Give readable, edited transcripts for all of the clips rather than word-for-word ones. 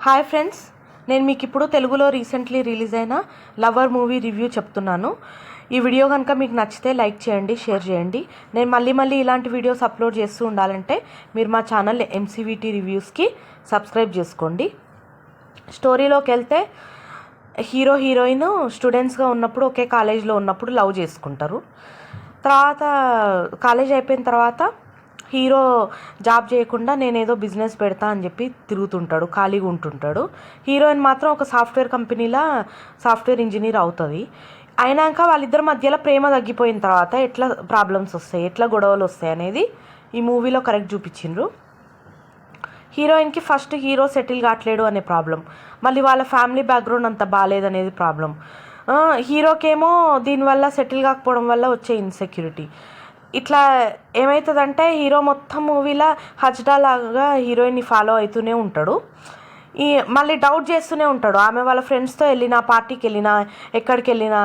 Hi friends, నేను మీకు ఇప్పుడు తెలుగులో రీసెంట్లీ రిలీజ్ అయిన లవర్ మూవీ రివ్యూ చెప్తున్నాను. ఈ వీడియో కనుక మీకు నచ్చితే లైక్ చేయండి, షేర్ చేయండి. నేను మళ్ళీ ఇలాంటి వీడియోస్ అప్లోడ్ చేస్తూ ఉండాలంటే మీరు మా ఛానల్ ఎంసీవీటీ రివ్యూస్కి సబ్స్క్రైబ్ చేసుకోండి. స్టోరీలోకి వెళ్తే హీరో హీరోయిన్ స్టూడెంట్స్గా ఉన్నప్పుడు ఒకే కాలేజ్లో ఉన్నప్పుడు లవ్ చేసుకుంటారు. తర్వాత కాలేజ్ అయిపోయిన తర్వాత హీరో జాబ్ చేయకుండా నేనేదో బిజినెస్ పెడతా అని చెప్పి తిరుగుతుంటాడు, ఖాళీగా ఉంటుంటాడు. హీరోయిన్ మాత్రం ఒక సాఫ్ట్వేర్ కంపెనీలో సాఫ్ట్వేర్ ఇంజనీర్ అవుతుంది. అయినాక వాళ్ళిద్దరి మధ్యలో ప్రేమ తగ్గిపోయిన తర్వాత ఎట్లా ప్రాబ్లమ్స్ వస్తాయి, ఎట్లా గొడవలు వస్తాయి అనేది ఈ మూవీలో కరెక్ట్ చూపించిండ్రు. హీరోయిన్కి ఫస్ట్ హీరో సెటిల్ కావట్లేడు అనే ప్రాబ్లం, మళ్ళీ వాళ్ళ ఫ్యామిలీ బ్యాక్గ్రౌండ్ అంత బాగాలేదనేది ప్రాబ్లం. హీరోకేమో దీనివల్ల సెటిల్ కాకపోవడం వల్ల వచ్చే ఇన్సెక్యూరిటీ. ఇట్లా ఏమవుతుందంటే హీరో మొత్తం మూవీలో హజ్డా లాగా హీరోయిన్ని ఫాలో అవుతూనే ఉంటాడు. మళ్ళీ డౌట్ చేస్తూనే ఉంటాడు. ఆమె వాళ్ళ ఫ్రెండ్స్తో వెళ్ళినా, పార్టీకి వెళ్ళినా, ఎక్కడికి వెళ్ళినా,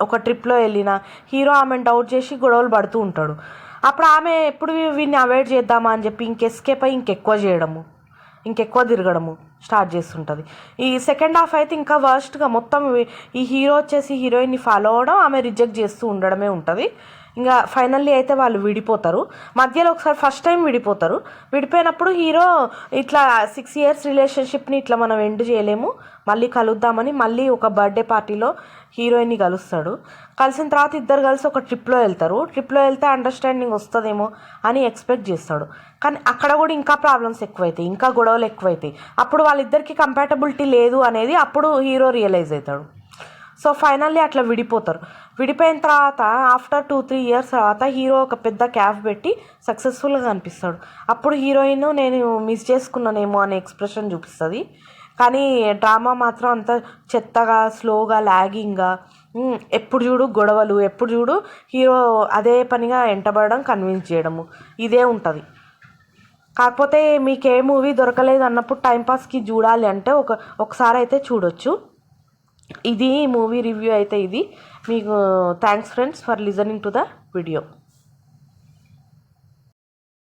ఒక ట్రిప్లో వెళ్ళినా హీరో ఆమెను డౌట్ చేసి గొడవలు పడుతూ ఉంటాడు. అప్పుడు ఆమె ఎప్పుడు వీడిని అవాయిడ్ చేద్దామా అని చెప్పి ఎస్కేప్ అయ్యి ఇంకెక్కువ తిరగడము స్టార్ట్ చేస్తుంటుంది. ఈ సెకండ్ హాఫ్ అయితే ఇంకా వర్స్ట్గా మొత్తం ఈ హీరో వచ్చేసి హీరోయిన్ని ఫాలో అవ్వడం, ఆమె రిజెక్ట్ చేస్తూ ఉండడమే ఉంటుంది. ఇంకా ఫైనల్లీ అయితే వాళ్ళు విడిపోతారు. మధ్యలో ఒకసారి ఫస్ట్ టైం విడిపోతారు. విడిపోయినప్పుడు హీరో ఇట్లా 6 years రిలేషన్షిప్ని ఇట్లా మనం ఎండ్ చేయలేము, మళ్ళీ కలుద్దామని మళ్ళీ ఒక బర్త్డే పార్టీలో హీరోయిన్ని కలుస్తాడు. కలిసిన తర్వాత ఇద్దరు కలిసి ఒక ట్రిప్లో వెళ్తారు. ట్రిప్లో వెళ్తే అండర్స్టాండింగ్ వస్తుందేమో అని ఎక్స్పెక్ట్ చేస్తాడు. కానీ అక్కడ కూడా ఇంకా ప్రాబ్లమ్స్ ఎక్కువైతాయి, ఇంకా గొడవలు ఎక్కువైతాయి. అప్పుడు వాళ్ళిద్దరికి కంపాటబిలిటీ లేదు అనేది అప్పుడు హీరో రియలైజ్ అవుతాడు. సో ఫైనల్లీ అట్లా విడిపోతారు. విడిపోయిన తర్వాత ఆఫ్టర్ 2-3 years తర్వాత హీరో ఒక పెద్ద క్యాఫ్ పెట్టి సక్సెస్ఫుల్గా కనిపిస్తాడు. అప్పుడు హీరోయిన్ నేను మిస్ చేసుకున్నానేమో అనే ఎక్స్ప్రెషన్ చూపిస్తుంది. కానీ డ్రామా మాత్రం అంత చెత్తగా, స్లోగా, లాగింగ్గా, ఎప్పుడు చూడు గొడవలు, ఎప్పుడు చూడు హీరో అదే పనిగా వెంటబడడం, కన్విన్స్ చేయడము, ఇదే ఉంటుంది. కాకపోతే మీకు ఏ మూవీ దొరకలేదు అన్నప్పుడు టైంపాస్కి చూడాలి అంటే ఒకసారి అయితే చూడొచ్చు. ఇది మూవీ రివ్యూ అయితే ఇది. మీకు thanks friends for listening to the video.